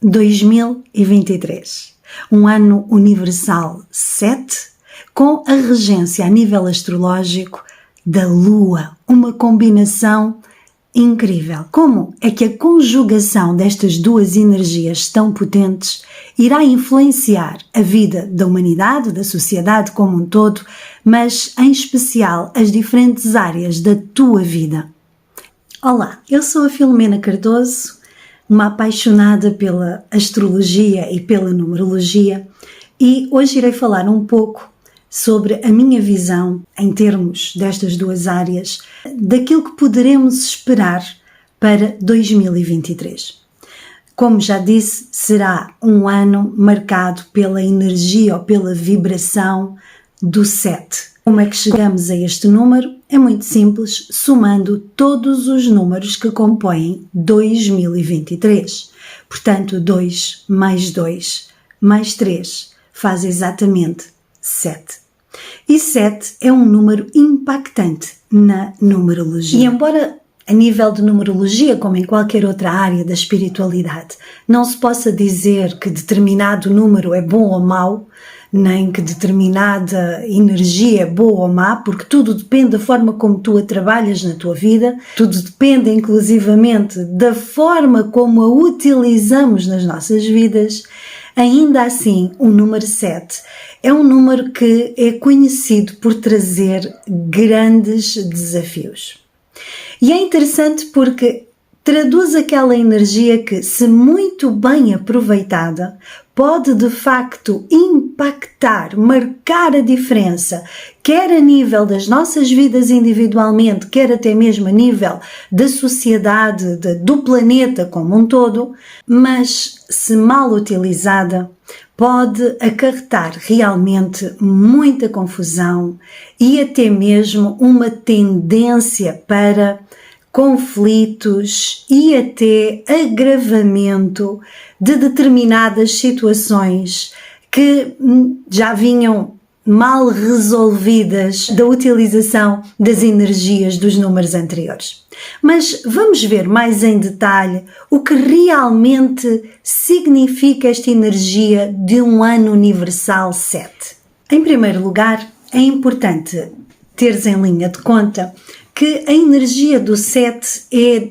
2023, um ano universal 7, com a regência a nível astrológico da Lua, uma combinação incrível. Como é que a conjugação destas duas energias tão potentes irá influenciar a vida da humanidade, da sociedade como um todo, mas em especial as diferentes áreas da tua vida? Olá, eu sou a Filomena Cardoso, uma apaixonada pela astrologia e pela numerologia, e hoje irei falar um pouco sobre a minha visão em termos destas duas áreas, daquilo que poderemos esperar para 2023. Como já disse, será um ano marcado pela energia ou pela vibração do 7. Como é que chegamos a este número? É muito simples, somando todos os números que compõem 2023. Portanto, 2 mais 2 mais 3 faz exatamente 7. E 7 é um número impactante na numerologia. E embora a nível de numerologia, como em qualquer outra área da espiritualidade, não se possa dizer que determinado número é bom ou mau, nem que determinada energia é boa ou má, porque tudo depende da forma como tu a trabalhas na tua vida, tudo depende inclusivamente da forma como a utilizamos nas nossas vidas. Ainda assim, o número 7 é um número que é conhecido por trazer grandes desafios. E é interessante porque traduz aquela energia que, se muito bem aproveitada, pode de facto impactar, marcar a diferença, quer a nível das nossas vidas individualmente, quer até mesmo a nível da sociedade, do planeta como um todo, mas se mal utilizada, pode acarretar realmente muita confusão e até mesmo uma tendência para conflitos e até agravamento de determinadas situações que já vinham mal resolvidas da utilização das energias dos números anteriores. Mas vamos ver mais em detalhe o que realmente significa esta energia de um ano universal 7. Em primeiro lugar, é importante teres em linha de conta que a energia do 7 é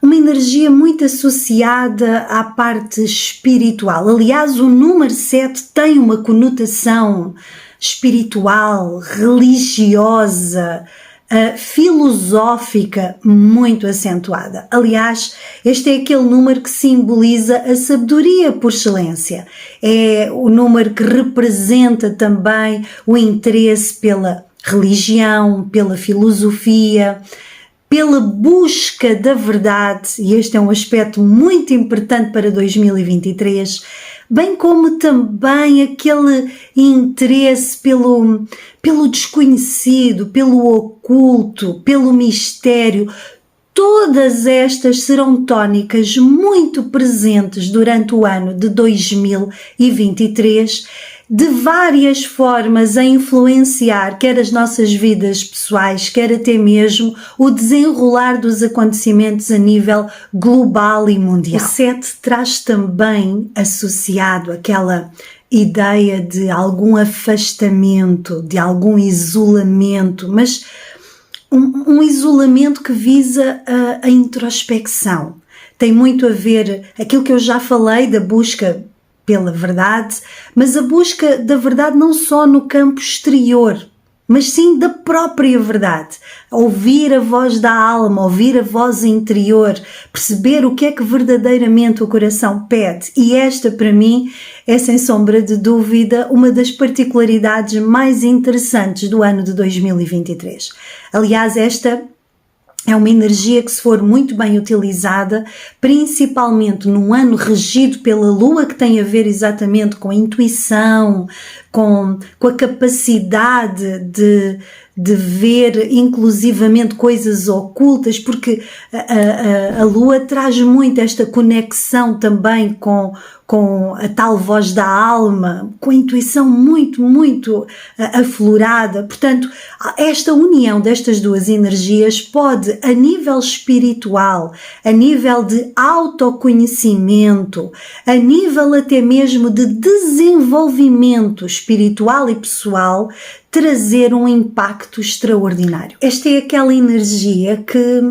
uma energia muito associada à parte espiritual. Aliás, o número 7 tem uma conotação espiritual, religiosa, filosófica muito acentuada. Aliás, este é aquele número que simboliza a sabedoria por excelência. É o número que representa também o interesse pela religião, pela filosofia, pela busca da verdade, e este é um aspecto muito importante para 2023, bem como também aquele interesse pelo desconhecido, pelo oculto, pelo mistério. Todas estas serão tónicas muito presentes durante o ano de 2023, de várias formas a influenciar quer as nossas vidas pessoais, quer até mesmo o desenrolar dos acontecimentos a nível global e mundial. O 7 traz também associado aquela ideia de algum afastamento, de algum isolamento, mas um isolamento que visa a introspecção. Tem muito a ver aquilo que eu já falei da busca pela verdade, mas a busca da verdade não só no campo exterior, mas sim da própria verdade. Ouvir a voz da alma, ouvir a voz interior, perceber o que é que verdadeiramente o coração pede. E esta, para mim, é sem sombra de dúvida uma das particularidades mais interessantes do ano de 2023. Aliás, esta é uma energia que, se for muito bem utilizada, principalmente num ano regido pela Lua, que tem a ver exatamente com a intuição, com a capacidade de ver inclusivamente coisas ocultas, porque a Lua traz muito esta conexão também com a tal voz da alma, com a intuição muito aflorada. Portanto, esta união destas duas energias pode, a nível espiritual, a nível de autoconhecimento, a nível até mesmo de desenvolvimento espiritual e pessoal, trazer um impacto extraordinário. Esta é aquela energia que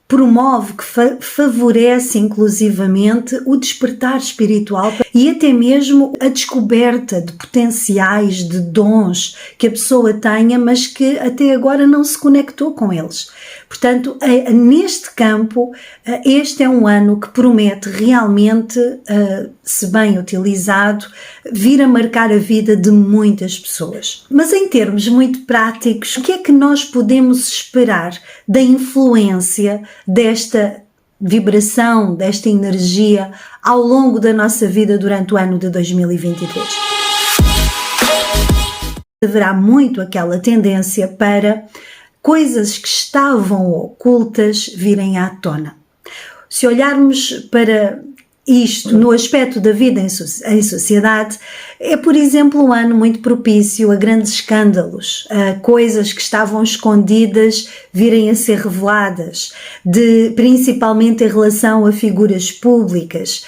promove, que favorece inclusivamente o despertar espiritual e até mesmo a descoberta de potenciais, de dons que a pessoa tenha, mas que até agora não se conectou com eles. Portanto, neste campo, este é um ano que promete realmente, se bem utilizado, vir a marcar a vida de muitas pessoas. Mas em termos muito práticos, o que é que nós podemos esperar da influência desta vibração, desta energia ao longo da nossa vida durante o ano de 2023? Haverá muito aquela tendência para coisas que estavam ocultas virem à tona. Se olharmos para isto no aspecto da vida em sociedade, é, por exemplo, um ano muito propício a grandes escândalos, a coisas que estavam escondidas virem a ser reveladas, principalmente em relação a figuras públicas,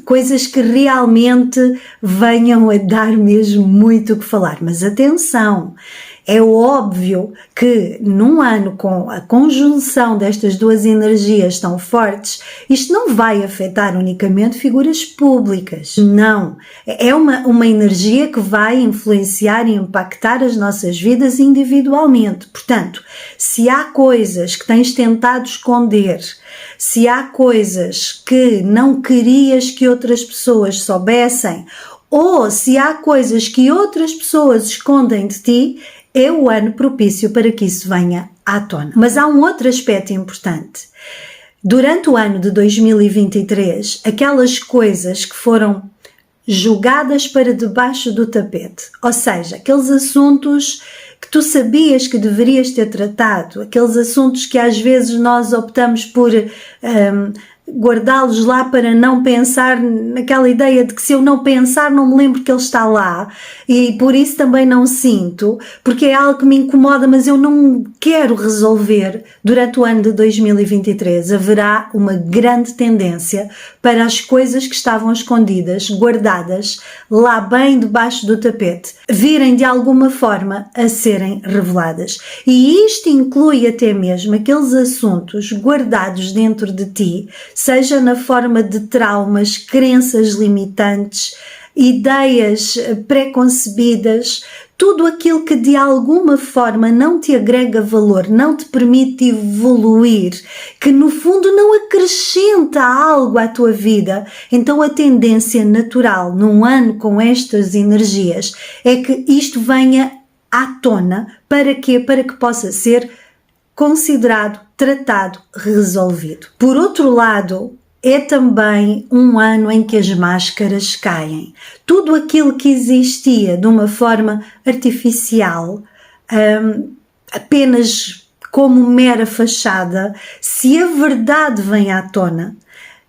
coisas que realmente venham a dar mesmo muito o que falar. Mas atenção! É óbvio que num ano com a conjunção destas duas energias tão fortes, isto não vai afetar unicamente figuras públicas. Não. É uma energia que vai influenciar e impactar as nossas vidas individualmente. Portanto, se há coisas que tens tentado esconder, se há coisas que não querias que outras pessoas soubessem, ou se há coisas que outras pessoas escondem de ti, é o ano propício para que isso venha à tona. Mas há um outro aspecto importante. Durante o ano de 2023, aquelas coisas que foram jogadas para debaixo do tapete, ou seja, aqueles assuntos que tu sabias que deverias ter tratado, aqueles assuntos que às vezes nós optamos por guardá-los lá para não pensar naquela ideia de que se eu não pensar não me lembro que ele está lá e por isso também não sinto, porque é algo que me incomoda, mas eu não quero resolver. Durante o ano de 2023 haverá uma grande tendência para as coisas que estavam escondidas, guardadas lá bem debaixo do tapete, virem de alguma forma a serem reveladas. E isto inclui até mesmo aqueles assuntos guardados dentro de ti, seja na forma de traumas, crenças limitantes, ideias preconcebidas, tudo aquilo que de alguma forma não te agrega valor, não te permite evoluir, que no fundo não acrescenta algo à tua vida. Então a tendência natural num ano com estas energias é que isto venha à tona. Para quê? Para que possa ser considerado, tratado, resolvido. Por outro lado, é também um ano em que as máscaras caem. Tudo aquilo que existia de uma forma artificial, apenas como mera fachada, se a verdade vem à tona,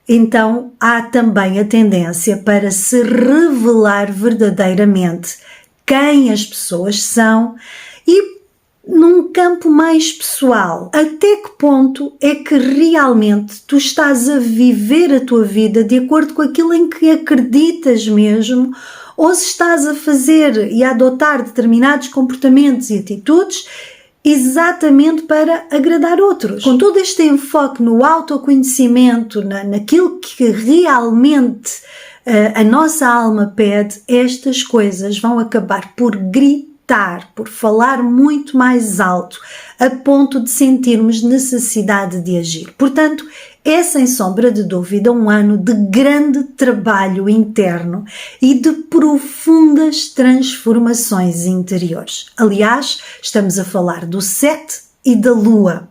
então há também a tendência para se revelar verdadeiramente quem as pessoas são e, num campo mais pessoal, até que ponto é que realmente tu estás a viver a tua vida de acordo com aquilo em que acreditas mesmo, ou se estás a fazer e a adotar determinados comportamentos e atitudes exatamente para agradar outros. Com todo este enfoque no autoconhecimento, naquilo que realmente a nossa alma pede, estas coisas vão acabar por gritar, por falar muito mais alto, a ponto de sentirmos necessidade de agir. Portanto, é sem sombra de dúvida um ano de grande trabalho interno e de profundas transformações interiores. Aliás, estamos a falar do 7 e da Lua.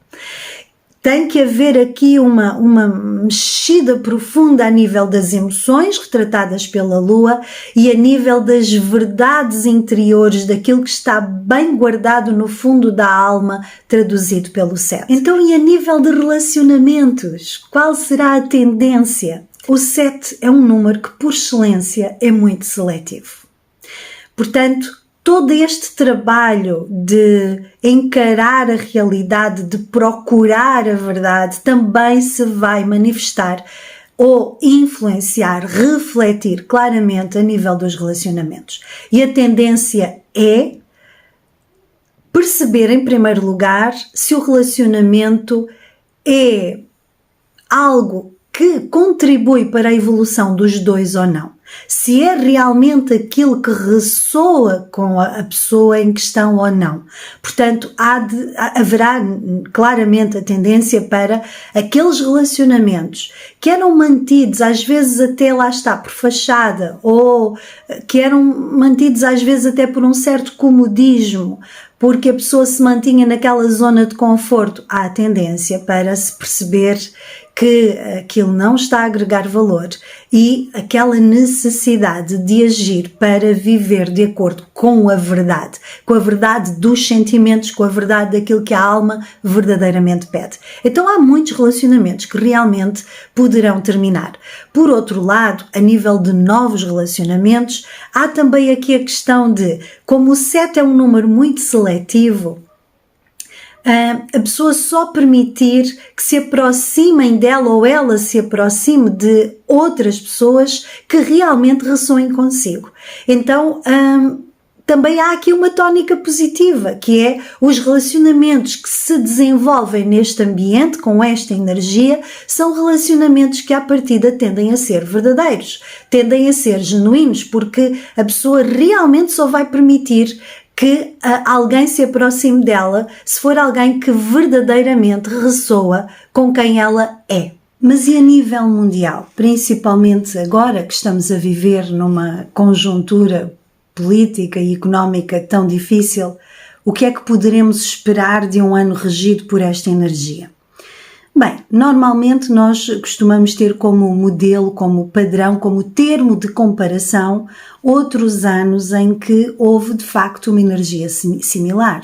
Tem que haver aqui uma mexida profunda a nível das emoções, retratadas pela Lua, e a nível das verdades interiores, daquilo que está bem guardado no fundo da alma, traduzido pelo 7. Então, e a nível de relacionamentos? Qual será a tendência? O 7 é um número que, por excelência, é muito seletivo. Portanto, todo este trabalho de encarar a realidade, de procurar a verdade, também se vai manifestar ou influenciar, refletir claramente a nível dos relacionamentos. E a tendência é perceber, em primeiro lugar, se o relacionamento é algo que contribui para a evolução dos dois ou não. Se é realmente aquilo que ressoa com a pessoa em questão ou não. Portanto, haverá claramente a tendência para aqueles relacionamentos que eram mantidos, às vezes até lá está, por fachada, ou que eram mantidos às vezes até por um certo comodismo, porque a pessoa se mantinha naquela zona de conforto. Há a tendência para se perceber que aquilo não está a agregar valor e aquela necessidade de agir para viver de acordo com a verdade dos sentimentos, com a verdade daquilo que a alma verdadeiramente pede. Então há muitos relacionamentos que realmente poderão terminar. Por outro lado, a nível de novos relacionamentos, há também aqui a questão de, como o 7 é um número muito seletivo, a pessoa só permitir que se aproximem dela ou ela se aproxime de outras pessoas que realmente ressoem consigo. Então, também há aqui uma tónica positiva, que é os relacionamentos que se desenvolvem neste ambiente, com esta energia, são relacionamentos que à partida tendem a ser verdadeiros, tendem a ser genuínos, porque a pessoa realmente só vai permitir que alguém se aproxime dela se for alguém que verdadeiramente ressoa com quem ela é. Mas e a nível mundial? Principalmente agora que estamos a viver numa conjuntura política e económica tão difícil, o que é que poderemos esperar de um ano regido por esta energia? Bem, normalmente nós costumamos ter como modelo, como padrão, como termo de comparação outros anos em que houve de facto uma energia similar.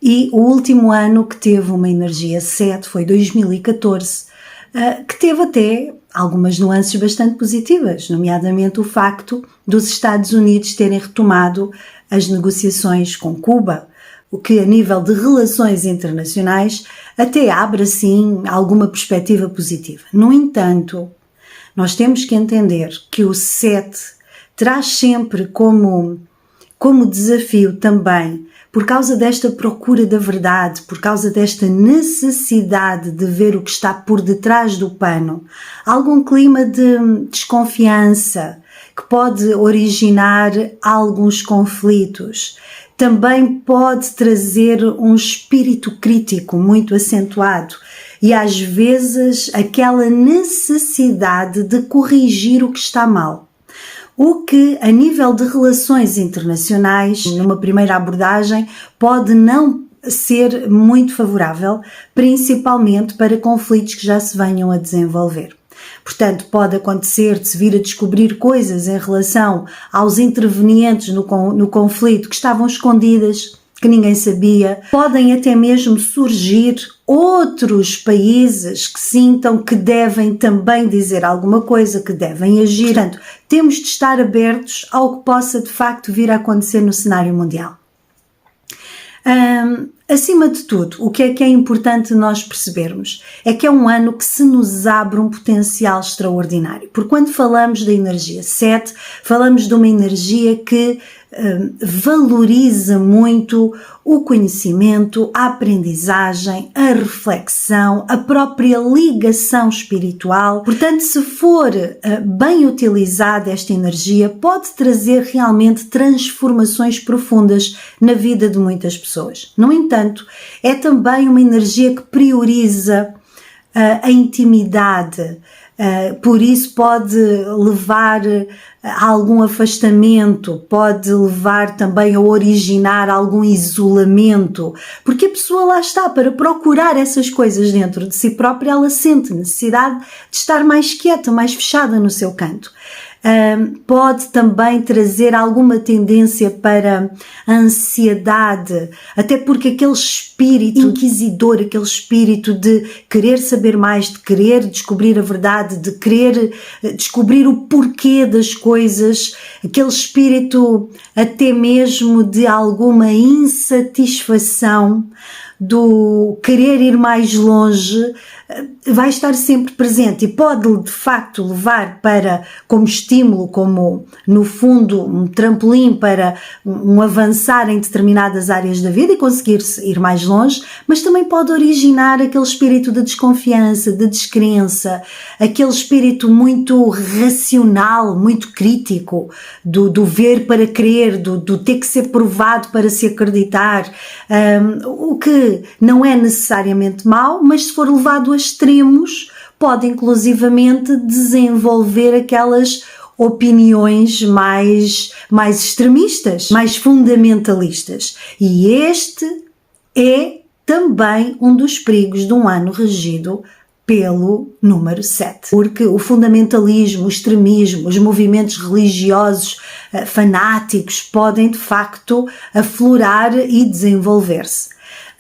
E o último ano que teve uma energia 7 foi 2014, que teve até algumas nuances bastante positivas, nomeadamente o facto dos Estados Unidos terem retomado as negociações com Cuba, o que a nível de relações internacionais até abre assim alguma perspectiva positiva. No entanto, nós temos que entender que o 7 traz sempre como desafio também, por causa desta procura da verdade, por causa desta necessidade de ver o que está por detrás do pano, algum clima de desconfiança que pode originar alguns conflitos. Também pode trazer um espírito crítico muito acentuado e às vezes aquela necessidade de corrigir o que está mal. O que, a nível de relações internacionais, numa primeira abordagem, pode não ser muito favorável, principalmente para conflitos que já se venham a desenvolver. Portanto, pode acontecer de se vir a descobrir coisas em relação aos intervenientes no conflito que estavam escondidas, que ninguém sabia. Podem até mesmo surgir outros países que sintam que devem também dizer alguma coisa, que devem agir. Portanto, temos de estar abertos ao que possa de facto vir a acontecer no cenário mundial. Acima de tudo, o que é importante nós percebermos é que é um ano que se nos abre um potencial extraordinário. Porque quando falamos da energia 7, falamos de uma energia que valoriza muito o conhecimento, a aprendizagem, a reflexão, a própria ligação espiritual. Portanto, se for bem utilizada esta energia, pode trazer realmente transformações profundas na vida de muitas pessoas. No entanto, é também uma energia que prioriza a intimidade, por isso pode levar a algum afastamento, pode levar também a originar algum isolamento, porque a pessoa lá está, para procurar essas coisas dentro de si própria, ela sente necessidade de estar mais quieta, mais fechada no seu canto. Pode também trazer alguma tendência para a ansiedade, até porque aquele espírito inquisidor, aquele espírito de querer saber mais, de querer descobrir a verdade, de querer descobrir o porquê das coisas, aquele espírito até mesmo de alguma insatisfação, do querer ir mais longe, vai estar sempre presente e pode de facto levar para, como estímulo, como no fundo um trampolim para um avançar em determinadas áreas da vida e conseguir ir mais longe, mas também pode originar aquele espírito de desconfiança, de descrença, aquele espírito muito racional, muito crítico, do ver para crer, do ter que ser provado para se acreditar, o que não é necessariamente mau, mas se for levado a extremos, pode inclusivamente desenvolver aquelas opiniões mais extremistas, mais fundamentalistas. E este é também um dos perigos de um ano regido pelo número 7. Porque o fundamentalismo, o extremismo, os movimentos religiosos fanáticos podem de facto aflorar e desenvolver-se.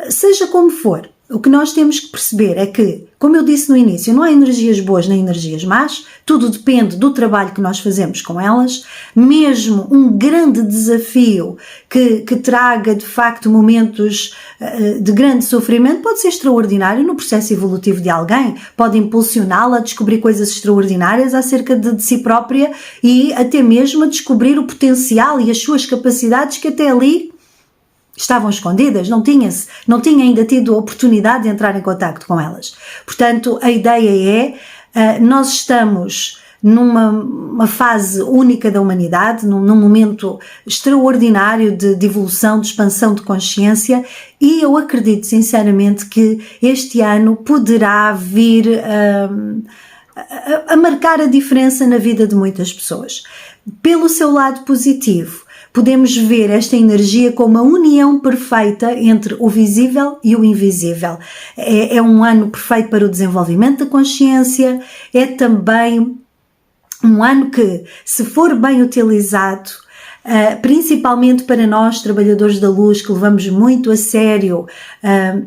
Seja como for, o que nós temos que perceber é que, como eu disse no início, não há energias boas nem energias más, tudo depende do trabalho que nós fazemos com elas. Mesmo um grande desafio que traga de facto momentos de grande sofrimento pode ser extraordinário no processo evolutivo de alguém, pode impulsioná-la a descobrir coisas extraordinárias acerca de si própria e até mesmo a descobrir o potencial e as suas capacidades que até ali estavam escondidas, não tinha ainda tido a oportunidade de entrar em contacto com elas. Portanto, a ideia é, nós estamos numa fase única da humanidade, num momento extraordinário de evolução, de expansão de consciência, e eu acredito sinceramente que este ano poderá vir a marcar a diferença na vida de muitas pessoas. Pelo seu lado positivo, podemos ver esta energia como uma união perfeita entre o visível e o invisível. É um ano perfeito para o desenvolvimento da consciência, é também um ano que, se for bem utilizado, principalmente para nós, trabalhadores da luz, que levamos muito a sério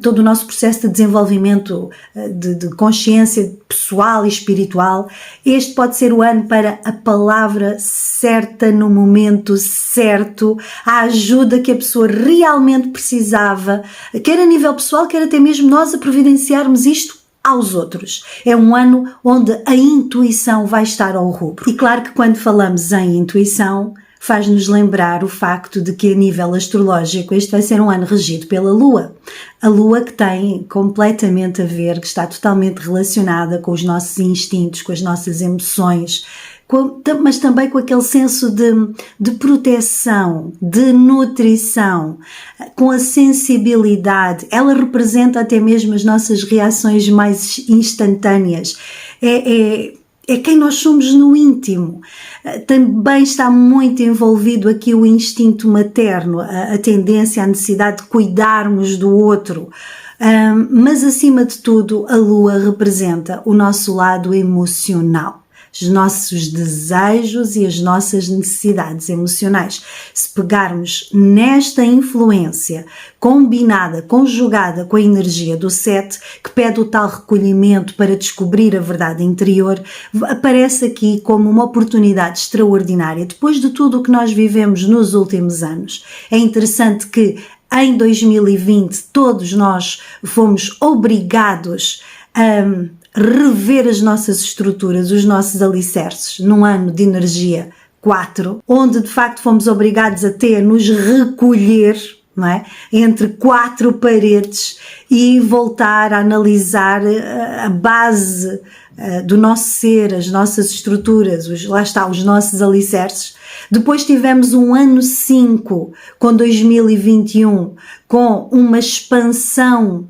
todo o nosso processo de desenvolvimento de consciência pessoal e espiritual, este pode ser o ano para a palavra certa no momento certo, a ajuda que a pessoa realmente precisava, quer a nível pessoal, quer até mesmo nós a providenciarmos isto aos outros. É um ano onde a intuição vai estar ao rubro. E claro que quando falamos em intuição, faz-nos lembrar o facto de que a nível astrológico este vai ser um ano regido pela Lua. A Lua que tem completamente a ver, que está totalmente relacionada com os nossos instintos, com as nossas emoções, mas também com aquele senso de proteção, de nutrição, com a sensibilidade. Ela representa até mesmo as nossas reações mais instantâneas. É quem nós somos no íntimo. Também está muito envolvido aqui o instinto materno, a tendência, a necessidade de cuidarmos do outro. Mas acima de tudo, a Lua representa o nosso lado emocional, os nossos desejos e as nossas necessidades emocionais. Se pegarmos nesta influência combinada, conjugada com a energia do 7, que pede o tal recolhimento para descobrir a verdade interior, aparece aqui como uma oportunidade extraordinária. Depois de tudo o que nós vivemos nos últimos anos, é interessante que em 2020 todos nós fomos obrigados a rever as nossas estruturas, os nossos alicerces, num ano de energia 4, onde de facto fomos obrigados até a nos recolher, não é? Entre 4 paredes e voltar a analisar a base do nosso ser, as nossas estruturas, lá está, os nossos alicerces. Depois tivemos um ano 5, com 2021, com uma expansão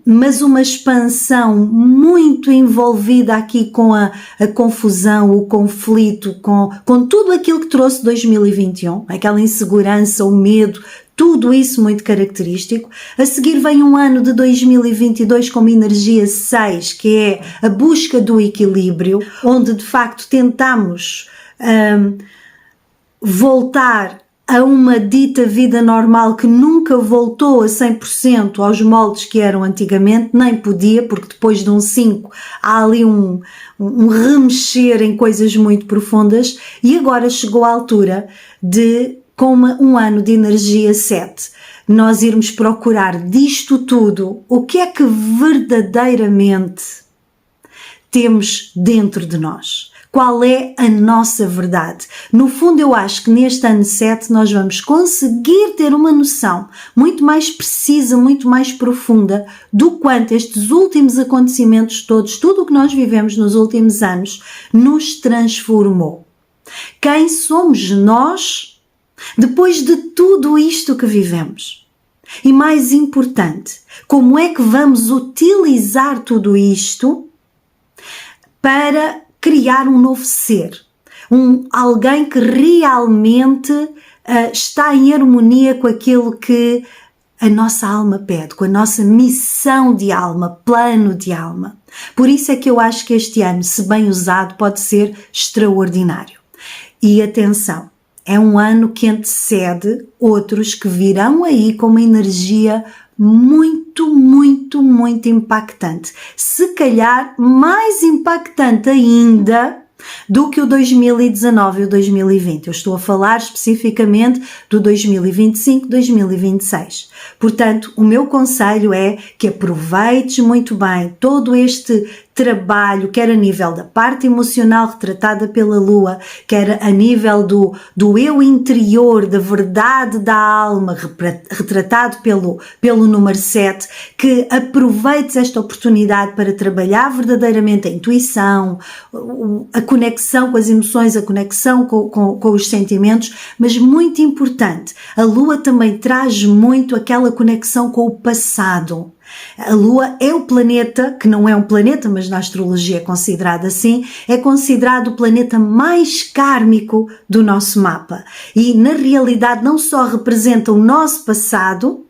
mas uma expansão muito envolvida aqui com a confusão, o conflito, com tudo aquilo que trouxe 2021, aquela insegurança, o medo, tudo isso muito característico. A seguir vem um ano de 2022 com uma energia 6, que é a busca do equilíbrio, onde de facto tentamos voltar a uma dita vida normal que nunca voltou a 100% aos moldes que eram antigamente, nem podia, porque depois de um 5 há ali um remexer em coisas muito profundas, e agora chegou a altura de, com um ano de energia 7, nós irmos procurar disto tudo o que é que verdadeiramente temos dentro de nós. Qual é a nossa verdade? No fundo, eu acho que neste ano 7 nós vamos conseguir ter uma noção muito mais precisa, muito mais profunda do quanto estes últimos acontecimentos todos, tudo o que nós vivemos nos últimos anos, nos transformou. Quem somos nós depois de tudo isto que vivemos? E mais importante, como é que vamos utilizar tudo isto para criar um novo ser, alguém que realmente está em harmonia com aquilo que a nossa alma pede, com a nossa missão de alma, plano de alma. Por isso é que eu acho que este ano, se bem usado, pode ser extraordinário. E atenção, é um ano que antecede outros que virão aí com uma energia muito, muito, muito impactante. Se calhar mais impactante ainda do que o 2019 e o 2020. Eu estou a falar especificamente do 2025-2026. Portanto, o meu conselho é que aproveites muito bem todo este trabalho, quer a nível da parte emocional retratada pela Lua, quer a nível do eu interior, da verdade da alma, retratado pelo número 7, que aproveites esta oportunidade para trabalhar verdadeiramente a intuição, a conexão com as emoções, a conexão com os sentimentos, mas muito importante, a Lua também traz muito aquela conexão com o passado. A Lua é o planeta, que não é um planeta, mas na astrologia é considerado assim, é considerado o planeta mais kármico do nosso mapa. E na realidade não só representa o nosso passado,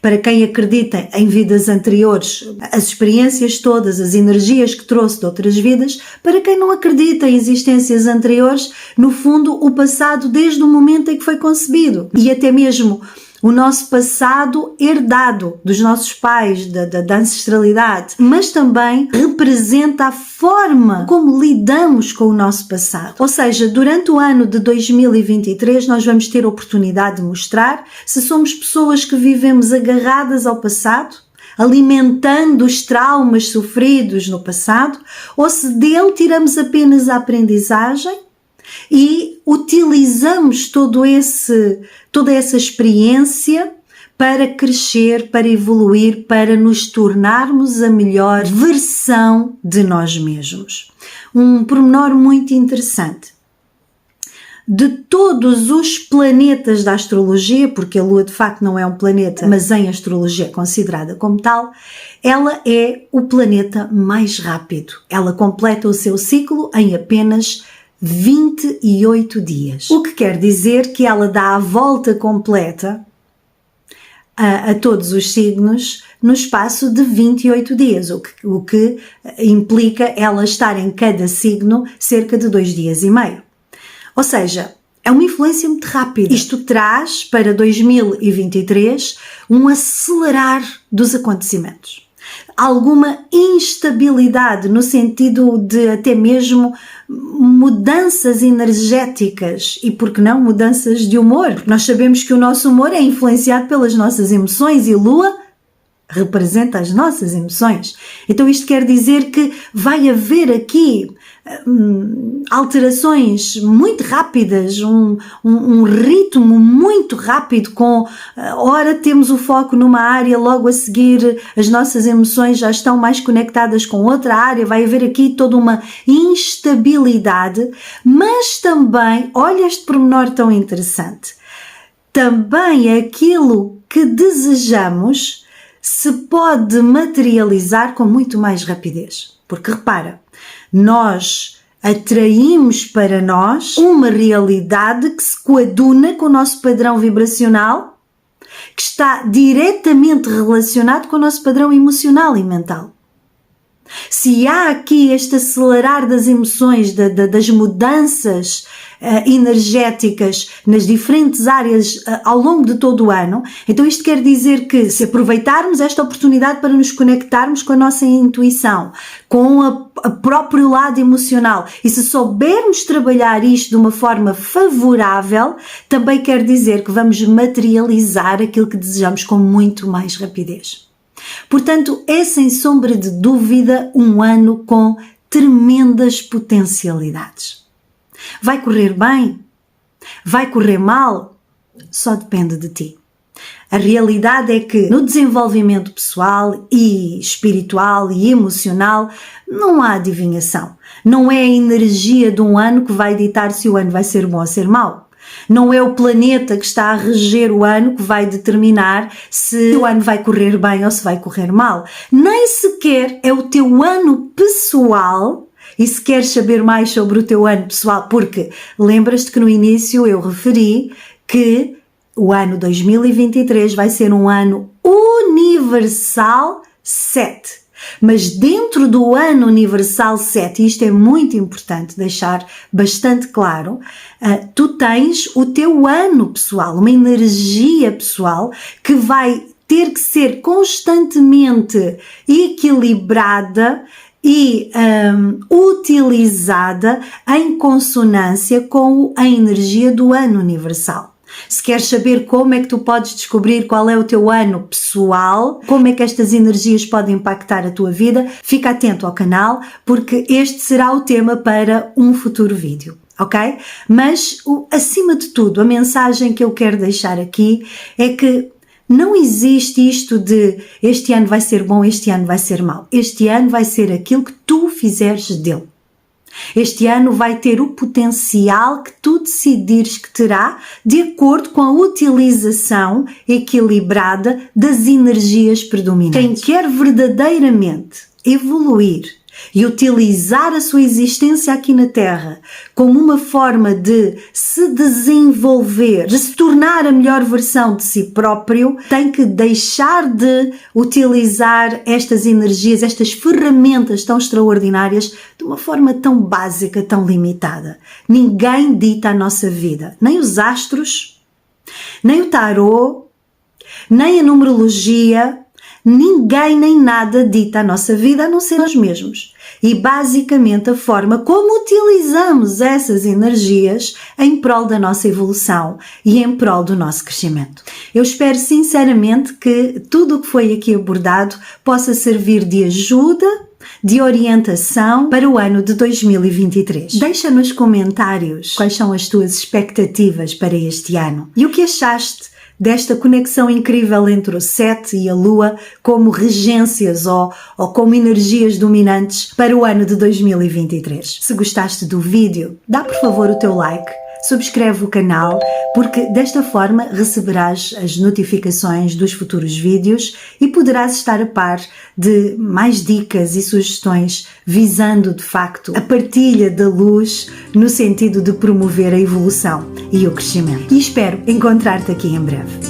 para quem acredita em vidas anteriores, as experiências todas, as energias que trouxe de outras vidas, para quem não acredita em existências anteriores, no fundo o passado desde o momento em que foi concebido, e até mesmo o nosso passado herdado dos nossos pais, da ancestralidade, mas também representa a forma como lidamos com o nosso passado. Ou seja, durante o ano de 2023 nós vamos ter a oportunidade de mostrar se somos pessoas que vivemos agarradas ao passado, alimentando os traumas sofridos no passado, ou se dele tiramos apenas a aprendizagem e utilizamos toda essa experiência para crescer, para evoluir, para nos tornarmos a melhor versão de nós mesmos. Um pormenor muito interessante. De todos os planetas da astrologia, porque a Lua de facto não é um planeta, mas em astrologia é considerada como tal, ela é o planeta mais rápido. Ela completa o seu ciclo em apenas 28 dias. O que quer dizer que ela dá a volta completa a todos os signos no espaço de 28 dias, o que implica ela estar em cada signo cerca de 2 dias e meio. Ou seja, é uma influência muito rápida. Isto traz para 2023 um acelerar dos acontecimentos. Alguma instabilidade no sentido de até mesmo mudanças energéticas e, por que não, mudanças de humor. Porque nós sabemos que o nosso humor é influenciado pelas nossas emoções e Lua representa as nossas emoções. Então isto quer dizer que vai haver aqui alterações muito rápidas, um ritmo muito rápido, com ora temos o foco numa área, logo a seguir as nossas emoções já estão mais conectadas com outra área, vai haver aqui toda uma instabilidade, mas também, olha este pormenor tão interessante, também aquilo que desejamos se pode materializar com muito mais rapidez. Porque repara, nós atraímos para nós uma realidade que se coaduna com o nosso padrão vibracional, que está diretamente relacionado com o nosso padrão emocional e mental. Se há aqui este acelerar das emoções, das mudanças energéticas nas diferentes áreas ao longo de todo o ano, então isto quer dizer que se aproveitarmos esta oportunidade para nos conectarmos com a nossa intuição, com o próprio lado emocional, e se soubermos trabalhar isto de uma forma favorável, também quer dizer que vamos materializar aquilo que desejamos com muito mais rapidez. Portanto, é sem sombra de dúvida um ano com tremendas potencialidades. Vai correr bem? Vai correr mal? Só depende de ti. A realidade é que no desenvolvimento pessoal e espiritual e emocional não há adivinhação. Não é a energia de um ano que vai ditar se o ano vai ser bom ou ser mau. Não é o planeta que está a reger o ano que vai determinar se o ano vai correr bem ou se vai correr mal. Nem sequer é o teu ano pessoal. E se queres saber mais sobre o teu ano pessoal, porque lembras-te que no início eu referi que o ano 2023 vai ser um ano universal 7. Mas dentro do ano universal 7, e isto é muito importante deixar bastante claro, tu tens o teu ano pessoal, uma energia pessoal que vai ter que ser constantemente equilibrada e utilizada em consonância com a energia do ano universal. Se queres saber como é que tu podes descobrir qual é o teu ano pessoal, como é que estas energias podem impactar a tua vida, fica atento ao canal, porque este será o tema para um futuro vídeo, ok? Mas, acima de tudo, a mensagem que eu quero deixar aqui é que não existe isto de este ano vai ser bom, este ano vai ser mau. Este ano vai ser aquilo que tu fizeres dele. Este ano vai ter o potencial que tu decidires que terá de acordo com a utilização equilibrada das energias predominantes. Quem quer verdadeiramente evoluir e utilizar a sua existência aqui na Terra como uma forma de se desenvolver, de se tornar a melhor versão de si próprio, tem que deixar de utilizar estas energias, estas ferramentas tão extraordinárias de uma forma tão básica, tão limitada. Ninguém dita a nossa vida, nem os astros, nem o tarô, nem a numerologia. Ninguém nem nada dita a nossa vida a não ser nós mesmos. E basicamente a forma como utilizamos essas energias em prol da nossa evolução e em prol do nosso crescimento. Eu espero sinceramente que tudo o que foi aqui abordado possa servir de ajuda, de orientação para o ano de 2023. Deixa nos comentários quais são as tuas expectativas para este ano e o que achaste desta conexão incrível entre o 7 e a Lua como regências ou como energias dominantes para o ano de 2023. Se gostaste do vídeo, dá por favor o teu like, subscreve o canal, porque desta forma receberás as notificações dos futuros vídeos e poderás estar a par de mais dicas e sugestões visando de facto a partilha da luz no sentido de promover a evolução e o crescimento. E espero encontrar-te aqui em breve.